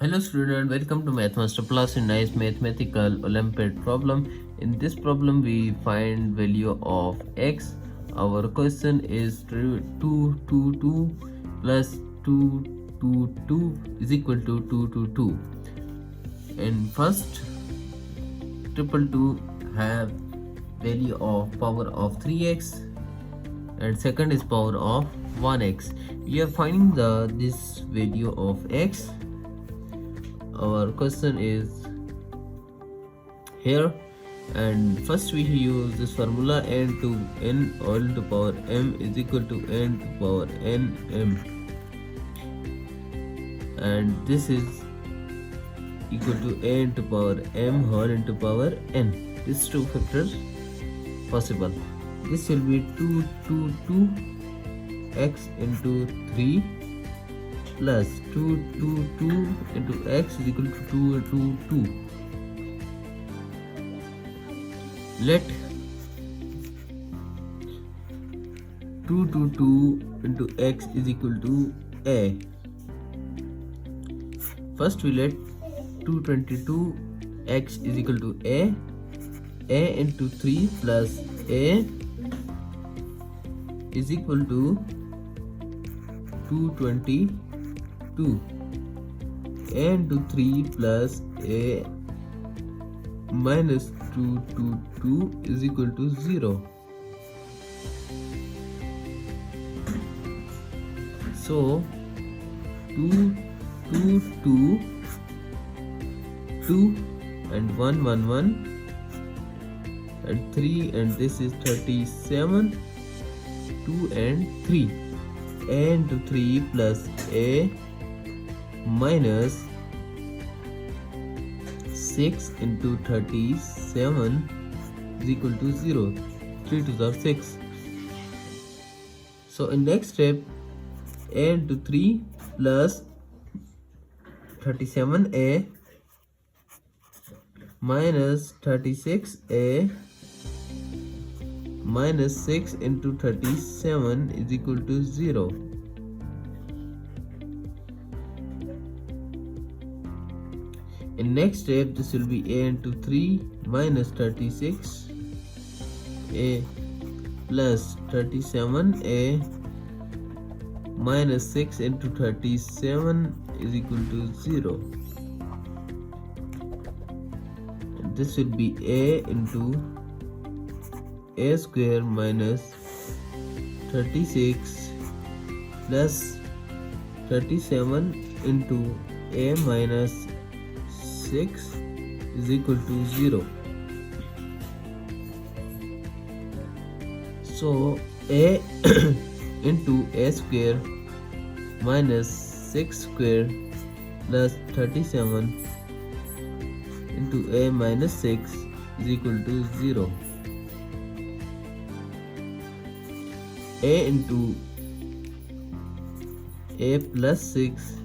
Hello student, welcome to Math Master Plus in nice mathematical Olympiad problem. In this problem we find value of x. Our question is 222 plus 222 is equal to 222. And first triple 2 have value of power of 3x and second is power of 1x. We are finding this value of x. Our question is here, and first we use this formula n to n all to power m is equal to n to power n m, and this is equal to n to power m whole into power n. These two factors possible. This will be 2 x into 3 plus 2 into x is equal to 2. Let 2 into x is equal to a. First we let 222 x is equal to a into 3 plus a is equal to 222. A into 3 plus a minus 222 is equal to 0. So 2 and 1 and 3, and this is 37. 2 and 3. A into 3 plus a minus 6 into 37 is equal to 0. 3 2s are 6. So in next step, a into 3 plus 37a minus 36a minus 6 into 37 is equal to 0. In next step, this will be a into 3 minus 36 a plus 37a minus 6 into 37 is equal to 0. And this will be a into a square minus 36 plus 37 into a minus 6 is equal to 0. So a into a square minus 6 square plus 37 into a minus 6 is equal to 0. A into a plus 6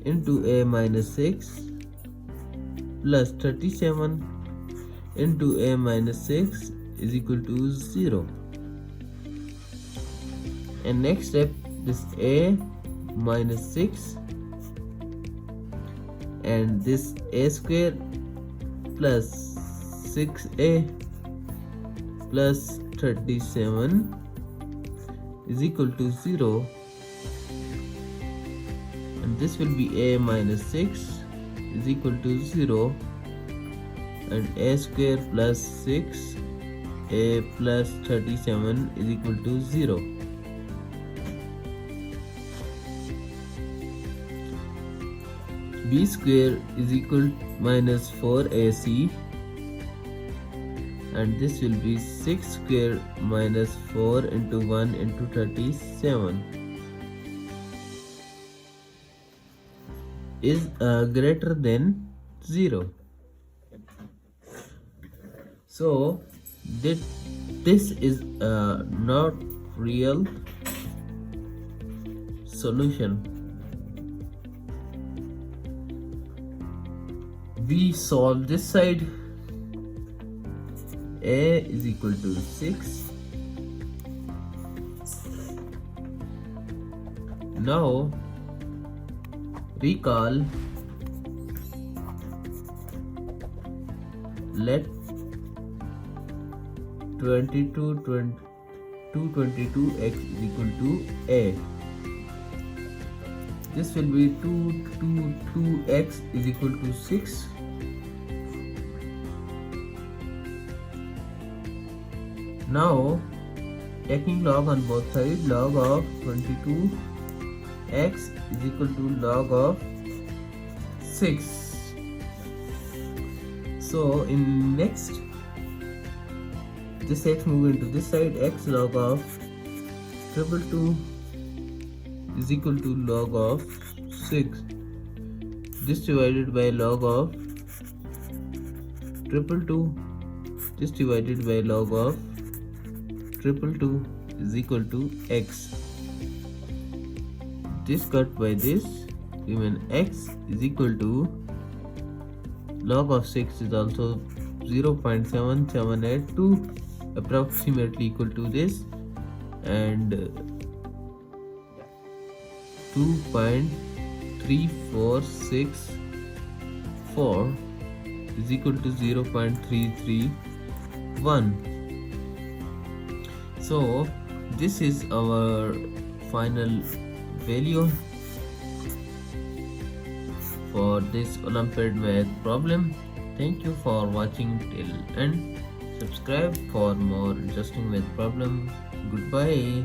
into a minus 6 plus 37 into a minus 6 is equal to 0. And next step, this a minus 6 and this a square plus 6a plus 37 is equal to 0, and this will be a minus 6 is equal to 0, and a square plus 6 a plus 37 is equal to 0. B square is equal minus 4ac, and this will be 6 square minus 4 into 1 into 37 is greater than 0. So this is not real solution. We solve this side. A is equal to 6. Now recall let 222x is equal to a. This will be 2x is equal to 6. Now taking log on both sides, log of 22x is equal to log of 6. So in next, this x move into this side, x log of 222 is equal to log of 6. This divided by log of 222, this divided by log of 222 is equal to x. This cut by this, remain x is equal to log of 6 is also 0.7782, approximately equal to this, and 2.3464 is equal to 0.331. So this is our final value for this Olympiad math problem. Thank you for watching till end. Subscribe for more interesting math problem. Goodbye.